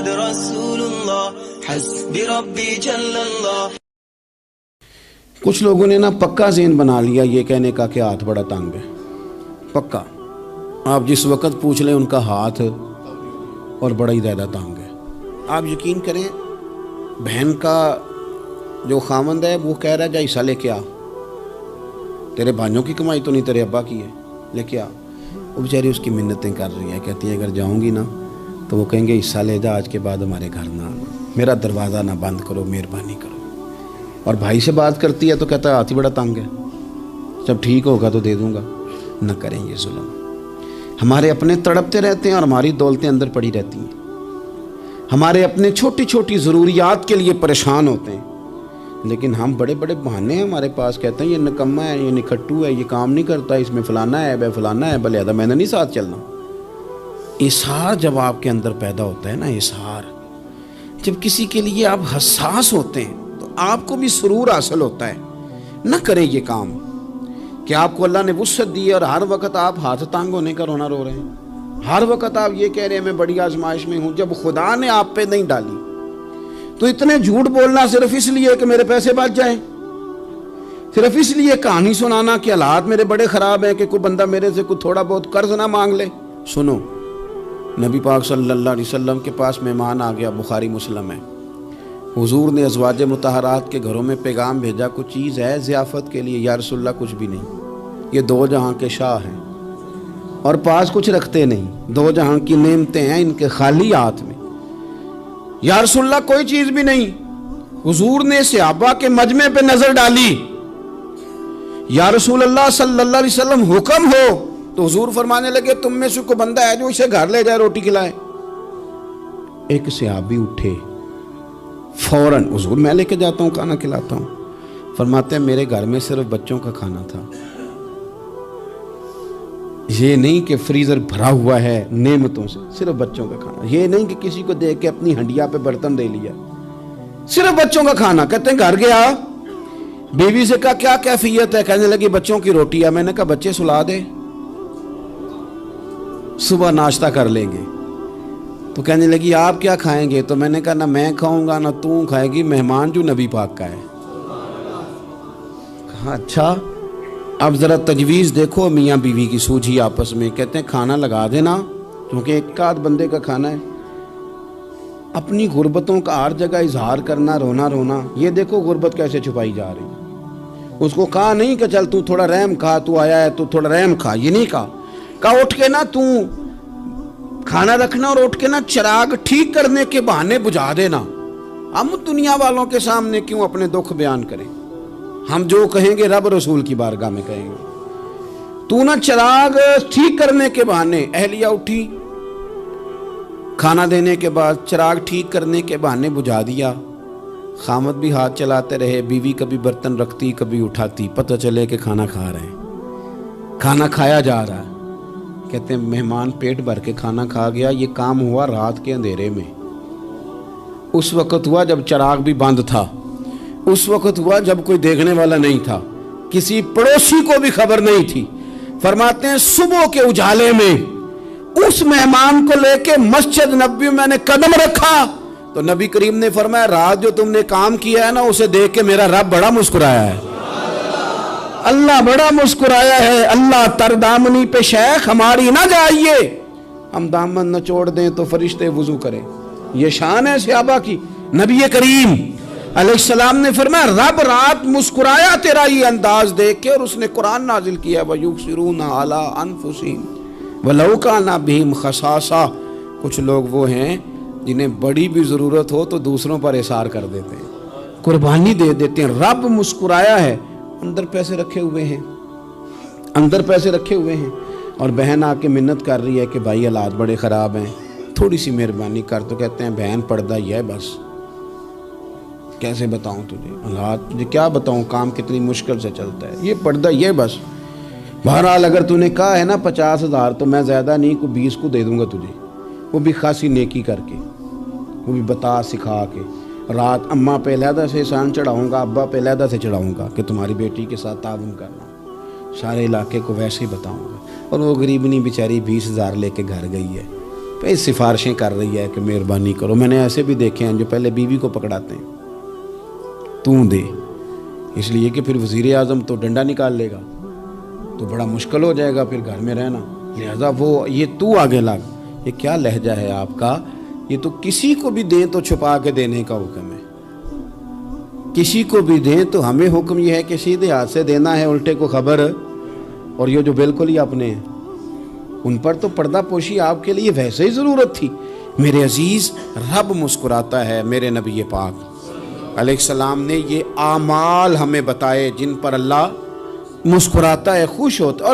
محمد رسول اللہ حسبی ربی جل اللہ۔ کچھ لوگوں نے نا پکا ذہن بنا لیا یہ کہنے کا کہ ہاتھ بڑا تنگ ہے، پکا۔ آپ جس وقت پوچھ لیں ان کا ہاتھ اور بڑا ہی زیادہ تنگ ہے۔ آپ یقین کریں بہن کا جو خاوند ہے وہ کہہ رہا ہے جا حصہ لے کے آ، تیرے بھائیوں کی کمائی تو نہیں تیرے ابا کی ہے، لے کے آ۔ وہ بیچاری اس کی منتیں کر رہی ہے، کہتی ہے اگر جاؤں گی نا تو وہ کہیں گے حصہ لے جا، آج کے بعد ہمارے گھر نہ آنا، میرا دروازہ نہ بند کرو، مہربانی کرو۔ اور بھائی سے بات کرتی ہے تو کہتا ہے ہاتھ ہی بڑا تنگ ہے، جب ٹھیک ہوگا تو دے دوں گا۔ نہ کریں یہ ظلم۔ ہمارے اپنے تڑپتے رہتے ہیں اور ہماری دولتیں اندر پڑی رہتی ہیں، ہمارے اپنے چھوٹی چھوٹی ضروریات کے لیے پریشان ہوتے ہیں، لیکن ہم بڑے بڑے بہانے ہیں ہمارے پاس، کہتے ہیں یہ نکما ہے، یہ نکھٹو ہے، یہ کام نہیں کرتا، اس میں فلانا ہے، بے فلانا ہے، بلہذا میں نے نہیں ساتھ چلنا۔ اظہار جب آپ کے اندر پیدا ہوتا ہے نا، اظہار جب کسی کے لیے آپ حساس ہوتے ہیں تو آپ کو بھی سرور حاصل ہوتا ہے۔ نہ کریں یہ کام کہ آپ کو اللہ نے وسعت دی ہے اور ہر وقت آپ ہاتھ تانگ ہونے کا رونا رو رہے ہیں، ہر وقت آپ یہ کہہ رہے ہیں میں بڑی آزمائش میں ہوں، جب خدا نے آپ پہ نہیں ڈالی تو اتنے جھوٹ بولنا صرف اس لیے کہ میرے پیسے بچ جائیں، صرف اس لیے کہانی سنانا کہ حالات میرے بڑے خراب ہیں کہ کوئی بندہ میرے سے کوئی تھوڑا بہت قرض نہ مانگ لے۔ سنو، نبی پاک صلی اللہ علیہ وسلم کے پاس مہمان آ گیا، بخاری مسلم ہے، حضور نے ازواج مطہرات کے گھروں میں پیغام بھیجا کچھ چیز ہے ضیافت کے لیے، یا رسول اللہ کچھ بھی نہیں، یہ دو جہاں کے شاہ ہیں اور پاس کچھ رکھتے نہیں، دو جہاں کی نعمتیں ہیں ان کے خالی ہاتھ میں، یا رسول اللہ کوئی چیز بھی نہیں۔ حضور نے صحابہ کے مجمع پہ نظر ڈالی، یا رسول اللہ صلی اللہ علیہ وسلم حکم ہو، تو حضور فرمانے لگے تم میں سے کوئی بندہ ہے جو اسے گھر لے جائے روٹی کھلائے۔ ایک صحابی اٹھے فوراً، حضور میں لے کے جاتا ہوں کھانا کھلاتا ہوں۔ فرماتے ہیں میرے گھر میں صرف بچوں کا کھانا تھا، یہ نہیں کہ فریزر بھرا ہوا ہے نعمتوں سے، صرف بچوں کا کھانا، یہ نہیں کہ کسی کو دیکھ کے اپنی ہنڈیا پہ برتن دے لیا، صرف بچوں کا کھانا۔ کہتے ہیں گھر گیا، بیوی سے کہا کیا کیفیت ہے، کہنے لگی بچوں کی روٹی ہے۔ میں نے کہا بچے سلا دے، صبح ناشتہ کر لیں گے۔ تو کہنے لگی آپ کیا کھائیں گے؟ تو میں نے کہا نہ میں کھاؤں گا نہ تو کھائے گی، مہمان جو نبی پاک کا ہے۔ کہا اچھا، اب ذرا تجویز دیکھو میاں بیوی کی سوجھی آپس میں۔ کہتے ہیں کھانا لگا دینا، کیونکہ ایک آدھ بندے کا کھانا ہے۔ اپنی غربتوں کا ہر جگہ اظہار کرنا، رونا رونا، یہ دیکھو غربت کیسے چھپائی جا رہی ہے۔ اس کو کہا نہیں کہ چل تو تھوڑا رحم کھا، تو آیا ہے تو تھوڑا رحم کھا، یہ نہیں کہا اٹھ کے نا تو کھانا رکھنا اور اٹھ کے نا چراغ ٹھیک کرنے کے بہانے بجھا دینا۔ ہم دنیا والوں کے سامنے کیوں اپنے دکھ بیان کریں؟ ہم جو کہیں گے رب رسول کی بارگاہ میں کہیں گے۔ تو نا چراغ ٹھیک کرنے کے بہانے، اہلیہ اٹھی کھانا دینے کے بعد چراغ ٹھیک کرنے کے بہانے بجھا دیا۔ خامد بھی ہاتھ چلاتے رہے، بیوی کبھی برتن رکھتی کبھی اٹھاتی، پتہ چلے کہ کھانا کھا رہے ہیں، کھانا کھایا جا رہا ہے۔ کہتے ہیں مہمان پیٹ بھر کے کھانا کھا گیا۔ یہ کام ہوا رات کے اندھیرے میں، اس وقت ہوا جب چراغ بھی بند تھا، اس وقت ہوا جب کوئی دیکھنے والا نہیں تھا، کسی پڑوسی کو بھی خبر نہیں تھی۔ فرماتے ہیں صبح کے اجالے میں اس مہمان کو لے کے مسجد نبوی میں نے قدم رکھا تو نبی کریم نے فرمایا رات جو تم نے کام کیا ہے نا اسے دیکھ کے میرا رب بڑا مسکرایا ہے، اللہ بڑا مسکرایا ہے۔ اللہ تر دامنی پہ شیخ ہماری نہ جائیے، ہم دامن نہ چھوڑ دیں تو فرشتے وضو کریں۔ یہ شان ہے صحابہ کی۔ نبی کریم علیہ السلام نے فرمایا رب رات مسکرایا تیرا یہ انداز دیکھ کے، اور اس نے قرآن نازل کیا وَيُبْصِرُونَ عَلَىٰ أَنفُسِهِمْ وَلَوْ كَانَ بِهِمْ خَصَاصَةٌ۔ کچھ لوگ وہ ہیں جنہیں بڑی بھی ضرورت ہو تو دوسروں پر اثار کر دیتے ہیں، قربانی دے دیتے ہیں۔ رب مسکرایا ہے، اندر پیسے رکھے ہوئے ہیں، اندر پیسے رکھے ہوئے ہیں، اور بہن آ کے منت کر رہی ہے کہ بھائی حالات بڑے خراب ہیں، تھوڑی سی مہربانی کر۔ تو کہتے ہیں بہن پردہ ہی ہے بس، کیسے بتاؤں تجھے حالات، تجھے کیا بتاؤں، کام کتنی مشکل سے چلتا ہے، یہ پردہ ہی ہے بس۔ بہرحال اگر تو نے کہا ہے نا 50,000 تو میں زیادہ نہیں کوئی 20 کو دے دوں گا تجھے، وہ بھی خاصی نیکی کر کے، وہ بھی بتا سکھا کے۔ رات اماں پہ علیحدہ سے احسان چڑھاؤں گا، ابا پہ علیحدہ سے چڑھاؤں گا کہ تمہاری بیٹی کے ساتھ تعاون کرنا، سارے علاقے کو ویسے ہی بتاؤں گا۔ اور وہ غریبنی بیچاری 20,000 لے کے گھر گئی ہے، پہ سفارشیں کر رہی ہے کہ مہربانی کرو. میں نے ایسے بھی دیکھے ہیں جو پہلے بیوی کو پکڑاتے ہیں, تو دے, اس لیے کہ پھر وزیر اعظم تو ڈنڈا نکال لے گا تو بڑا مشکل ہو جائے گا پھر گھر میں رہنا, لہذا وہ یہ تو آگے لگ. یہ کیا لہجہ ہے آپ کا؟ یہ تو کسی کو بھی دیں تو چھپا کے دینے کا حکم ہے, کسی کو بھی دیں تو ہمیں حکم یہ ہے کہ سیدھے ہاتھ سے دینا ہے, الٹے کو خبر. اور یہ جو بالکل ہی اپنے ہیں ان پر تو پردہ پوشی آپ کے لیے ویسے ہی ضرورت تھی. میرے عزیز, رب مسکراتا ہے. میرے نبی پاک علیہ السلام نے یہ اعمال ہمیں بتائے جن پر اللہ مسکراتا ہے, خوش ہوتا ہے. اور